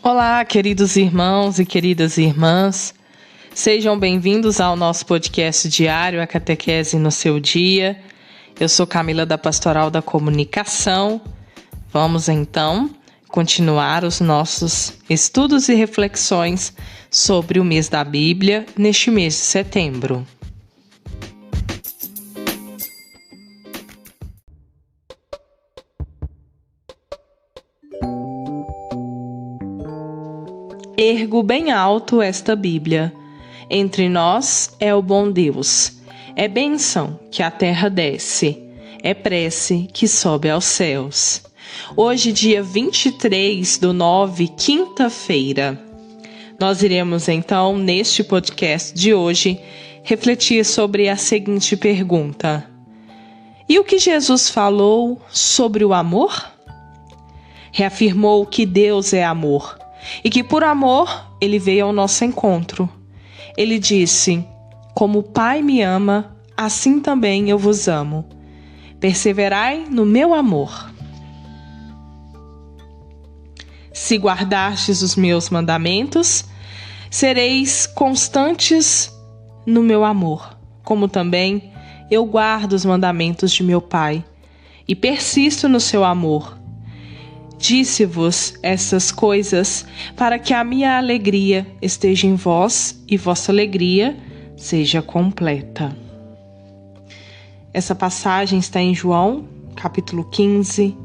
Olá, queridos irmãos e queridas irmãs. Sejam bem-vindos ao nosso podcast diário, a Catequese no seu dia. Eu sou Camila da Pastoral da Comunicação. Vamos então continuar os nossos estudos e reflexões sobre o mês da Bíblia neste mês de setembro. Ergo bem alto esta Bíblia. Entre nós é o bom Deus. É bênção que a terra desce. É prece que sobe aos céus. Hoje, dia 23/9, quinta-feira. Nós iremos então, neste podcast de hoje, refletir sobre a seguinte pergunta: e o que Jesus falou sobre o amor? Reafirmou que Deus é amor. E que por amor ele veio ao nosso encontro. Ele disse: como o Pai me ama, assim também eu vos amo. Perseverai no meu amor. Se guardastes os meus mandamentos, sereis constantes no meu amor, como também eu guardo os mandamentos de meu Pai, e persisto no seu amor. Disse-vos essas coisas para que a minha alegria esteja em vós e vossa alegria seja completa. Essa passagem está em João, capítulo 15,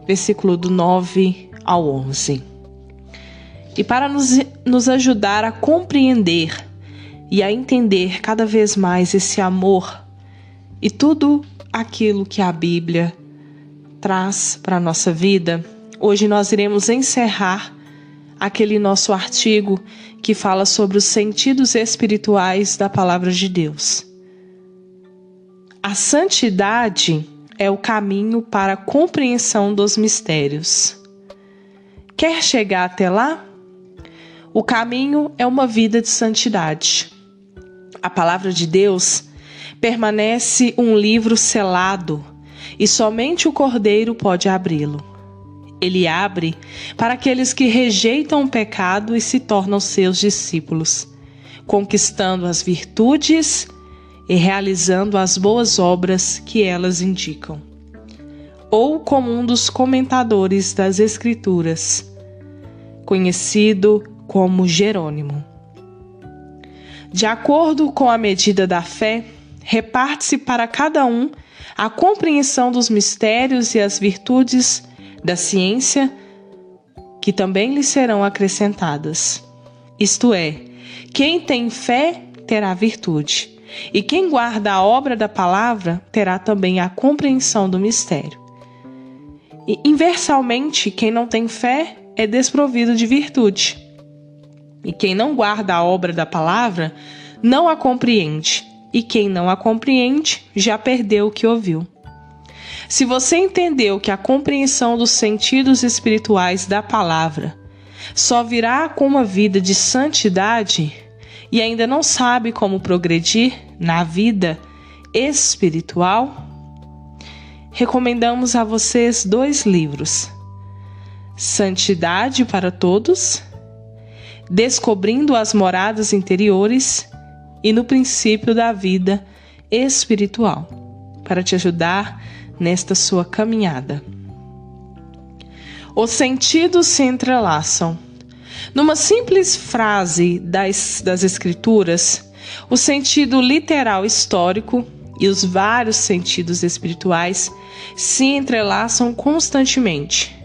versículo do 9 ao 11. E para nos ajudar a compreender e a entender cada vez mais esse amor e tudo aquilo que a Bíblia traz para a nossa vida, hoje nós iremos encerrar aquele nosso artigo que fala sobre os sentidos espirituais da Palavra de Deus. A santidade é o caminho para a compreensão dos mistérios. Quer chegar até lá? O caminho é uma vida de santidade. A Palavra de Deus permanece um livro selado e somente o Cordeiro pode abri-lo. Ele abre para aqueles que rejeitam o pecado e se tornam seus discípulos, conquistando as virtudes e realizando as boas obras que elas indicam. Ou como um dos comentadores das Escrituras, conhecido como Jerônimo. De acordo com a medida da fé, reparte-se para cada um a compreensão dos mistérios e as virtudes da ciência, que também lhe serão acrescentadas. Isto é, quem tem fé terá virtude, e quem guarda a obra da palavra terá também a compreensão do mistério. E, inversamente, quem não tem fé é desprovido de virtude, e quem não guarda a obra da palavra não a compreende, e quem não a compreende já perdeu o que ouviu. Se você entendeu que a compreensão dos sentidos espirituais da palavra só virá com uma vida de santidade e ainda não sabe como progredir na vida espiritual, recomendamos a vocês 2 livros: Santidade para Todos, Descobrindo as Moradas Interiores e No Princípio da Vida Espiritual, para te ajudar nesta sua caminhada. Os sentidos se entrelaçam. Numa simples frase das Escrituras, o sentido literal histórico e os vários sentidos espirituais se entrelaçam constantemente.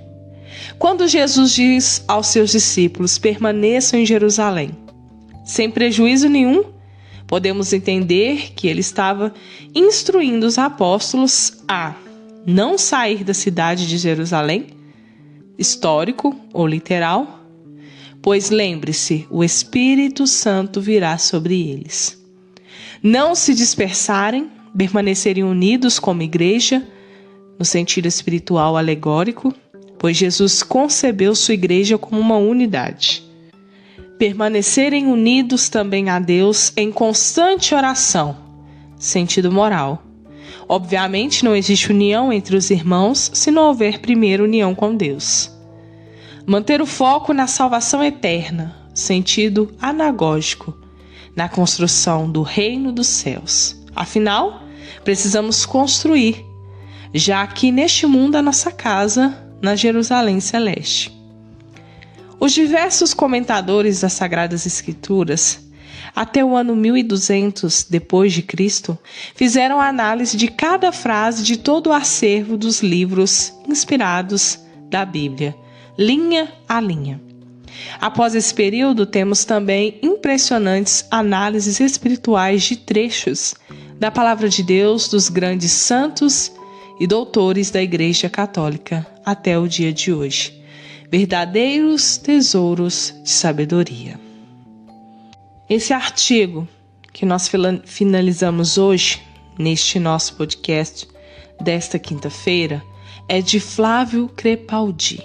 Quando Jesus diz aos seus discípulos: permaneçam em Jerusalém, sem prejuízo nenhum, podemos entender que ele estava instruindo os apóstolos a não sair da cidade de Jerusalém, histórico ou literal, pois lembre-se, o Espírito Santo virá sobre eles. Não se dispersarem, permanecerem unidos como igreja, no sentido espiritual alegórico, pois Jesus concebeu sua igreja como uma unidade. Permanecerem unidos também a Deus em constante oração, sentido moral. Obviamente não existe união entre os irmãos se não houver primeiro união com Deus. Manter o foco na salvação eterna, sentido anagógico, na construção do reino dos céus. Afinal, precisamos construir, já que neste mundo a nossa casa, na Jerusalém Celeste. Os diversos comentadores das Sagradas Escrituras, até o ano 1200 depois de Cristo, fizeram análise de cada frase de todo o acervo dos livros inspirados da Bíblia, linha a linha. Após esse período, temos também impressionantes análises espirituais de trechos da Palavra de Deus dos grandes santos e doutores da Igreja Católica até o dia de hoje. Verdadeiros tesouros de sabedoria. Esse artigo que nós finalizamos hoje, neste nosso podcast desta quinta-feira, é de Flávio Crepaldi.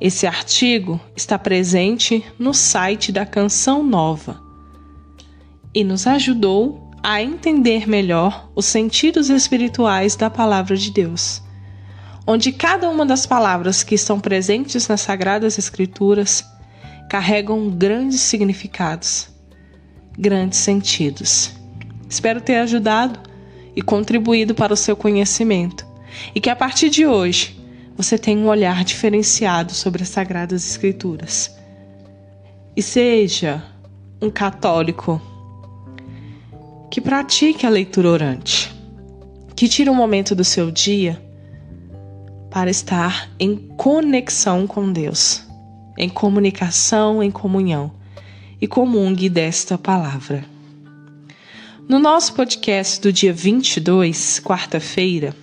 Esse artigo está presente no site da Canção Nova e nos ajudou a entender melhor os sentidos espirituais da Palavra de Deus, onde cada uma das palavras que estão presentes nas Sagradas Escrituras carregam grandes significados, grandes sentidos. Espero ter ajudado e contribuído para o seu conhecimento e que a partir de hoje você tenha um olhar diferenciado sobre as Sagradas Escrituras. E seja um católico que pratique a leitura orante, que tire um momento do seu dia para estar em conexão com Deus, em comunicação, em comunhão, e comungue desta palavra. No nosso podcast do dia 22, quarta-feira,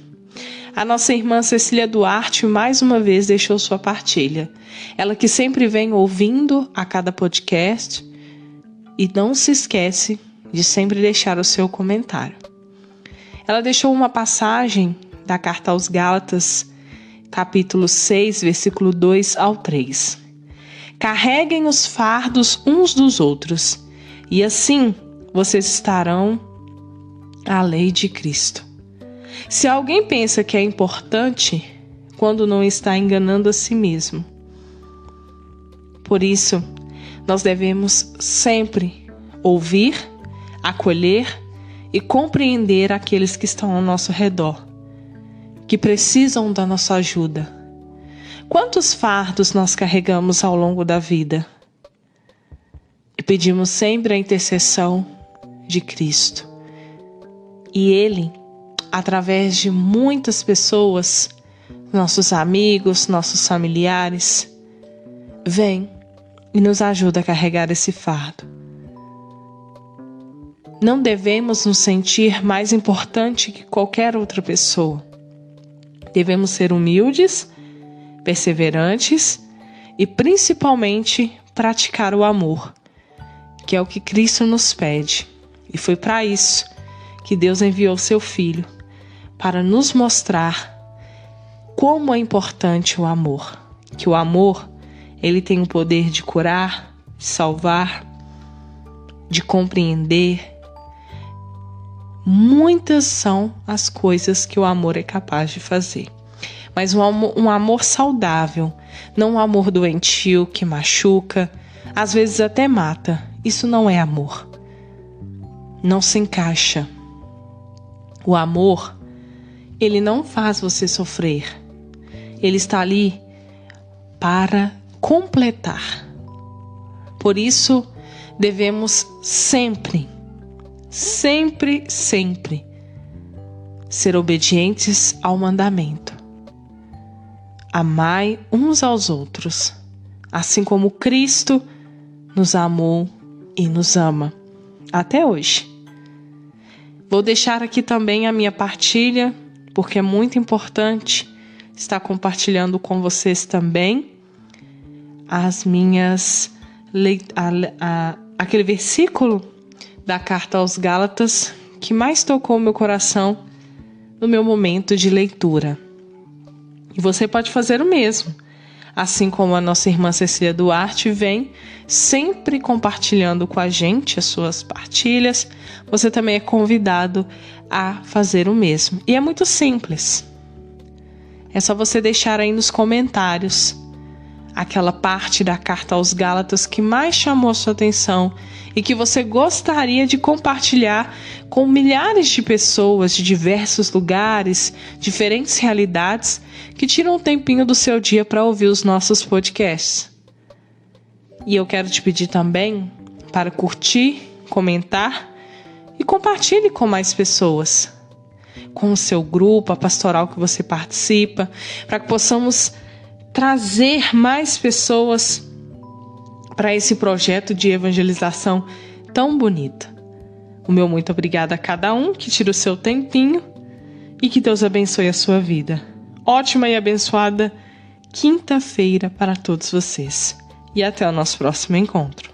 a nossa irmã Cecília Duarte mais uma vez deixou sua partilha. Ela que sempre vem ouvindo a cada podcast e não se esquece de sempre deixar o seu comentário. Ela deixou uma passagem da carta aos Gálatas, capítulo 6, versículo 2 ao 3. Carreguem os fardos uns dos outros, e assim vocês estarão à lei de Cristo. Se alguém pensa que é importante, quando não está enganando a si mesmo. Por isso, nós devemos sempre ouvir, acolher e compreender aqueles que estão ao nosso redor, que precisam da nossa ajuda. Quantos fardos nós carregamos ao longo da vida? E pedimos sempre a intercessão de Cristo. E Ele, através de muitas pessoas, nossos amigos, nossos familiares, vem e nos ajuda a carregar esse fardo. Não devemos nos sentir mais importante que qualquer outra pessoa. Devemos ser humildes, perseverantes e principalmente praticar o amor, que é o que Cristo nos pede. E foi para isso que Deus enviou seu Filho, para nos mostrar como é importante o amor. Que o amor, ele tem o poder de curar, de salvar, de compreender. Muitas são as coisas que o amor é capaz de fazer. Mas um amor saudável, não um amor doentio que machuca, às vezes até mata. Isso não é amor. Não se encaixa. O amor, ele não faz você sofrer. Ele está ali para completar. Por isso, devemos sempre ser obedientes ao mandamento. Amai uns aos outros, assim como Cristo nos amou e nos ama até hoje. Vou deixar aqui também a minha partilha, porque é muito importante estar compartilhando com vocês também as minhas aquele versículo da carta aos Gálatas que mais tocou meu coração no meu momento de leitura. E você pode fazer o mesmo, assim como a nossa irmã Cecília Duarte vem sempre compartilhando com a gente as suas partilhas. Você também é convidado a fazer o mesmo. E é muito simples. É só você deixar aí nos comentários aquela parte da carta aos Gálatas que mais chamou a sua atenção e que você gostaria de compartilhar com milhares de pessoas de diversos lugares, diferentes realidades, que tiram um tempinho do seu dia para ouvir os nossos podcasts. E eu quero te pedir também para curtir, comentar e compartilhe com mais pessoas, com o seu grupo, a pastoral que você participa, para que possamos trazer mais pessoas para esse projeto de evangelização tão bonito. O meu muito obrigada a cada um que tira o seu tempinho e que Deus abençoe a sua vida. Ótima e abençoada quinta-feira para todos vocês. E até o nosso próximo encontro.